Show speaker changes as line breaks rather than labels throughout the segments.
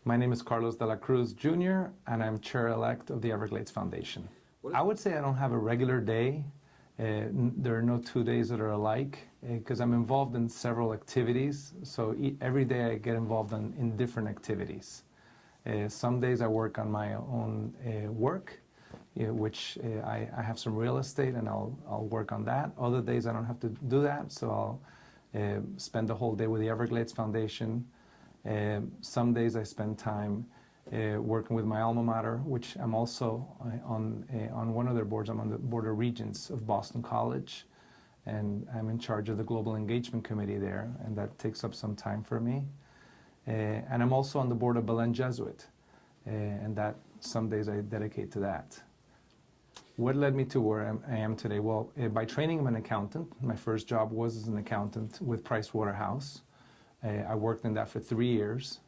My name is Carlos de la Cruz Jr., and I'm chair-elect of the Everglades Foundation. I would say I don't have a regular day. There are no 2 days that are alike because I'm involved in several activities. So every day I get involved in different activities. Some days I work on my own work, which I have some real estate and I'll work on that. Other days I don't have to do that, so I'll spend the whole day with the Everglades Foundation. Some days I spend time working with my alma mater, which I'm also on one of their boards. I'm on the Board of Regents of Boston College, and I'm in charge of the Global Engagement Committee there, and that takes up some time for me. And I'm also on the board of Belen Jesuit, and that some days I dedicate to that. What led me to where I am today? Well, by training I'm an accountant. My first job was as an accountant with Price Waterhouse. I worked in that for 3 years.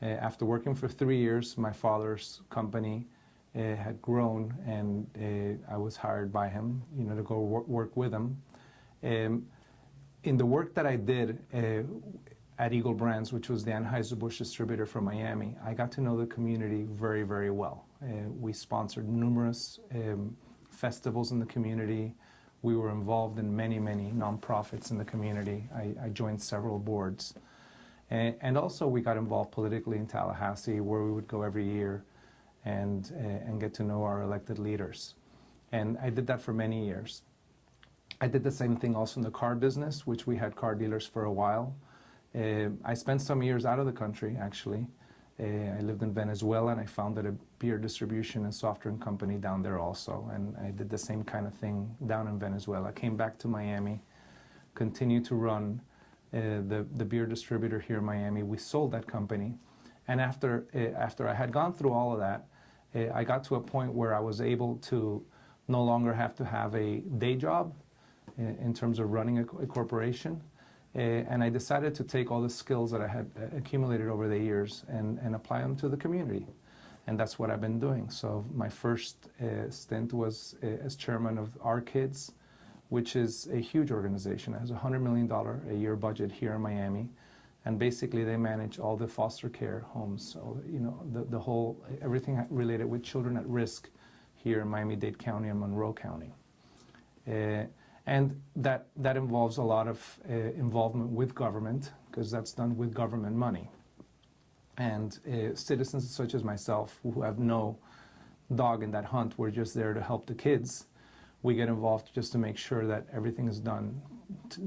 After working for 3 years, my father's company had grown, and I was hired by him, to go work with him. In the work that I did at Eagle Brands, which was the Anheuser-Busch distributor for Miami, I got to know the community very, very well. We sponsored numerous festivals in the community. We were involved in many, many nonprofits in the community. I joined several boards. And also we got involved politically in Tallahassee, where we would go every year and get to know our elected leaders. And I did that for many years. I did the same thing also in the car business, which we had car dealers for a while. I spent some years out of the country, actually. I lived in Venezuela, and I founded a beer distribution and soft drink company down there also. And I did the same kind of thing down in Venezuela. I came back to Miami, continued to run the beer distributor here in Miami. We sold that company. And after I had gone through all of that, I got to a point where I was able to no longer have to have a day job in terms of running a corporation. And I decided to take all the skills that I had accumulated over the years and apply them to the community. And that's what I've been doing. So my first stint was as chairman of Our Kids, which is a huge organization. It has a $100 million a year budget here in Miami. And basically they manage all the foster care homes. So, the whole, everything related with children at risk here in Miami-Dade County and Monroe County. And that involves a lot of involvement with government, because that's done with government money. And citizens such as myself, who have no dog in that hunt, we're just there to help the kids. We get involved just to make sure that everything is done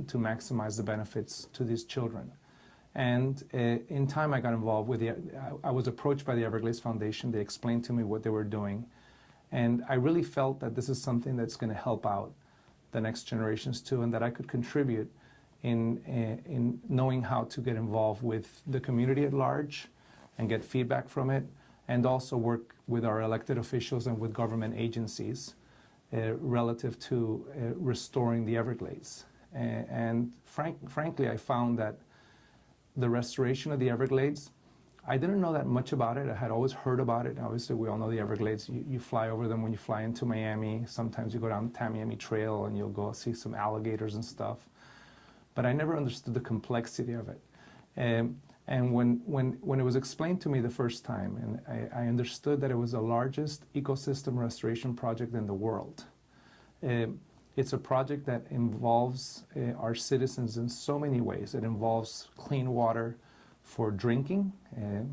to maximize the benefits to these children. And in time I got involved with I was approached by the Everglades Foundation. They explained to me what they were doing. And I really felt that this is something that's going to help out the next generations too, and that I could contribute in knowing how to get involved with the community at large and get feedback from it, and also work with our elected officials and with government agencies relative to restoring the Everglades. And frankly, I found that the restoration of the Everglades, I didn't know that much about it. I had always heard about it. Obviously, we all know the Everglades. You fly over them when you fly into Miami. Sometimes you go down the Tamiami Trail and you'll go see some alligators and stuff. But I never understood the complexity of it. And when it was explained to me the first time, and I understood that it was the largest ecosystem restoration project in the world. It's a project that involves our citizens in so many ways. It involves clean water for drinking.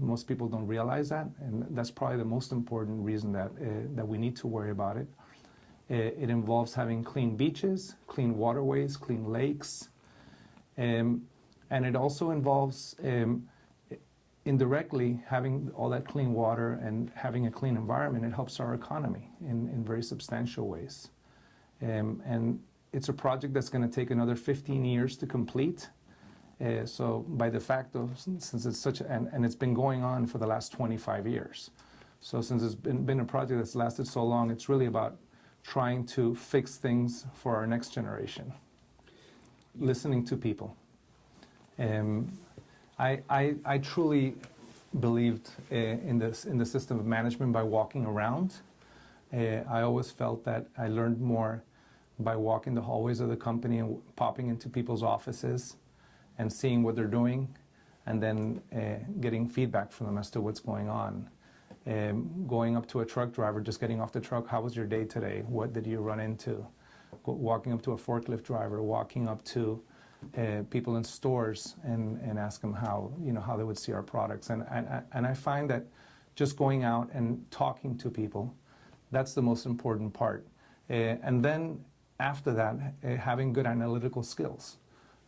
Most people don't realize that, and that's probably the most important reason that we need to worry about it. It involves having clean beaches, clean waterways, clean lakes, and it also involves indirectly having all that clean water and having a clean environment. It helps our economy in very substantial ways. And it's a project that's going to take another 15 years to complete. So by de facto, since it's and it's been going on for the last 25 years. So since it's been a project that's lasted so long, it's really about trying to fix things for our next generation. Listening to people. I truly believed in the system of management by walking around. I always felt that I learned more by walking the hallways of the company and popping into people's offices and seeing what they're doing and then getting feedback from them as to what's going on. Going up to a truck driver, just getting off the truck, how was your day today? What did you run into? Walking up to a forklift driver, walking up to people in stores and ask them how they would see our products. And I find that just going out and talking to people, that's the most important part. And then after that, having good analytical skills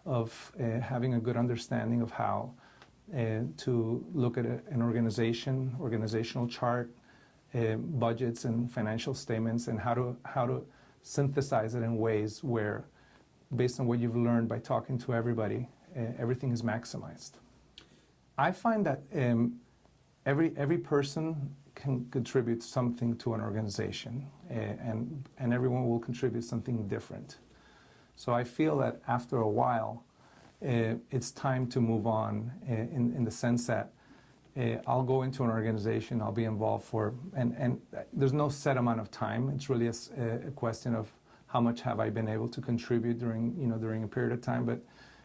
of having a good understanding of how to look at an organizational chart, budgets and financial statements, and how to synthesize it in ways where, based on what you've learned by talking to everybody, everything is maximized. I find that every person can contribute something to an organization, and everyone will contribute something different. So I feel that after a while, it's time to move on in the sense that I'll go into an organization, I'll be involved and there's no set amount of time. It's really a question of how much have I been able to contribute during a period of time. But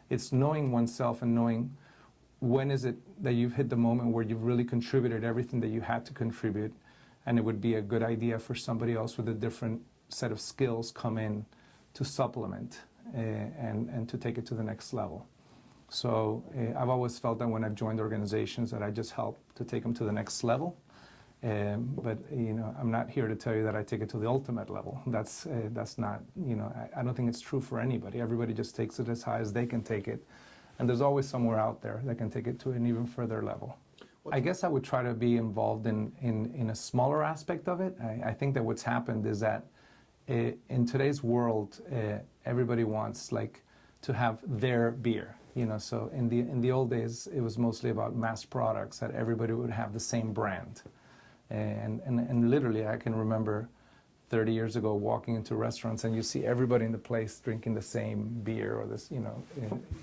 it's knowing oneself and knowing when is it that you've hit the moment where you've really contributed everything that you had to contribute, and it would be a good idea for somebody else with a different set of skills come in to supplement and to take it to the next level. So I've always felt that when I've joined organizations that I just help to take them to the next level. But I'm not here to tell you that I take it to the ultimate level. That's not, I don't think it's true for anybody. Everybody just takes it as high as they can take it. And there's always somewhere out there that can take it to an even further level. I guess I would try to be involved in a smaller aspect of it. I think that what's happened is that in today's world, everybody wants to have their beer. So in the old days, it was mostly about mass products, that everybody would have the same brand. And literally, I can remember 30 years ago walking into restaurants and you see everybody in the place drinking the same beer or this,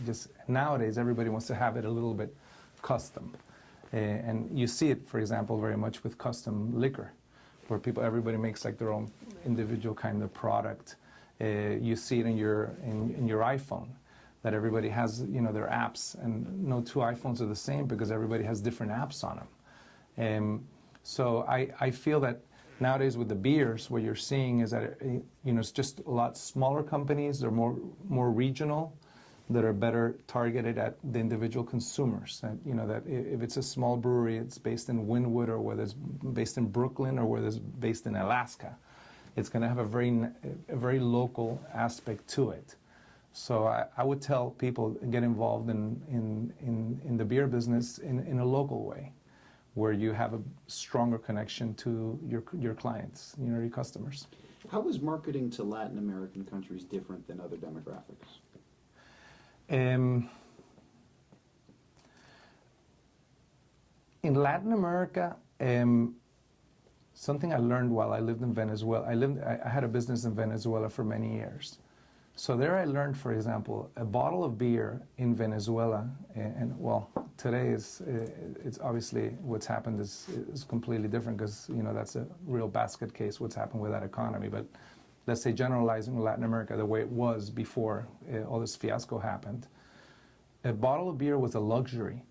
just nowadays everybody wants to have it a little bit custom. And you see it, for example, very much with custom liquor, where everybody makes their own individual kind of product. You see it in your iPhone, that everybody has their apps, and no two iPhones are the same because everybody has different apps on them. So I feel that nowadays with the beers, what you're seeing is that it's just a lot smaller companies. They're more regional, that are better targeted at the individual consumers. That if it's a small brewery, it's based in Wynwood, or whether it's based in Brooklyn, or whether it's based in Alaska, it's going to have a very local aspect to it. So I would tell people, get involved in the beer business in a local way, where you have a stronger connection to your clients, your customers.
How is marketing to Latin American countries different than other demographics?
In Latin America, something I learned while I lived in Venezuela, I had a business in Venezuela for many years. So there I learned, for example, a bottle of beer in Venezuela, and well, today it's obviously what's happened is completely different, because that's a real basket case, what's happened with that economy. But let's say generalizing Latin America the way it was before all this fiasco happened, a bottle of beer was a luxury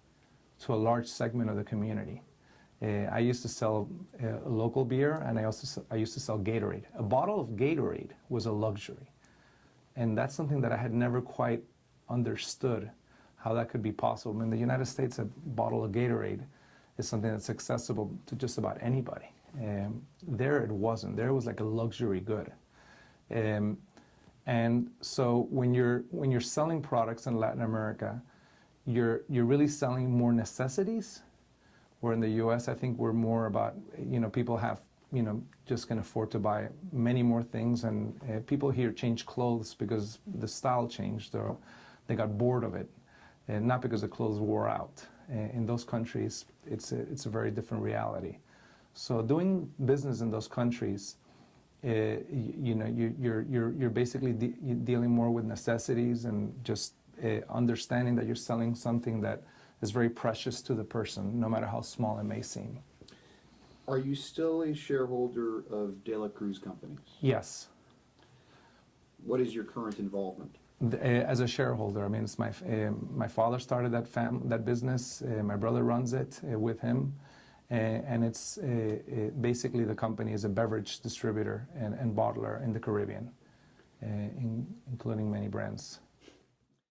to a large segment of the community. I used to sell local beer, and I used to sell Gatorade. A bottle of Gatorade was a luxury. And that's something that I had never quite understood, how that could be possible. In the United States, a bottle of Gatorade is something that's accessible to just about anybody. There it wasn't. There it was like a luxury good. And so when you're selling products in Latin America, you're really selling more necessities. Where in the U.S., I think we're more about, people have, just can afford to buy many more things, and people here change clothes because the style changed, or they got bored of it, and not because the clothes wore out. In those countries, it's a very different reality. So doing business in those countries, you're basically dealing more with necessities, and just understanding that you're selling something that is very precious to the person, no matter how small it may seem.
Are you still a shareholder of De La Cruz companies?
Yes.
What is your current involvement?
As a shareholder, I mean, it's my father started that business. My brother runs it with him, and it's basically the company is a beverage distributor and bottler in the Caribbean, including many brands.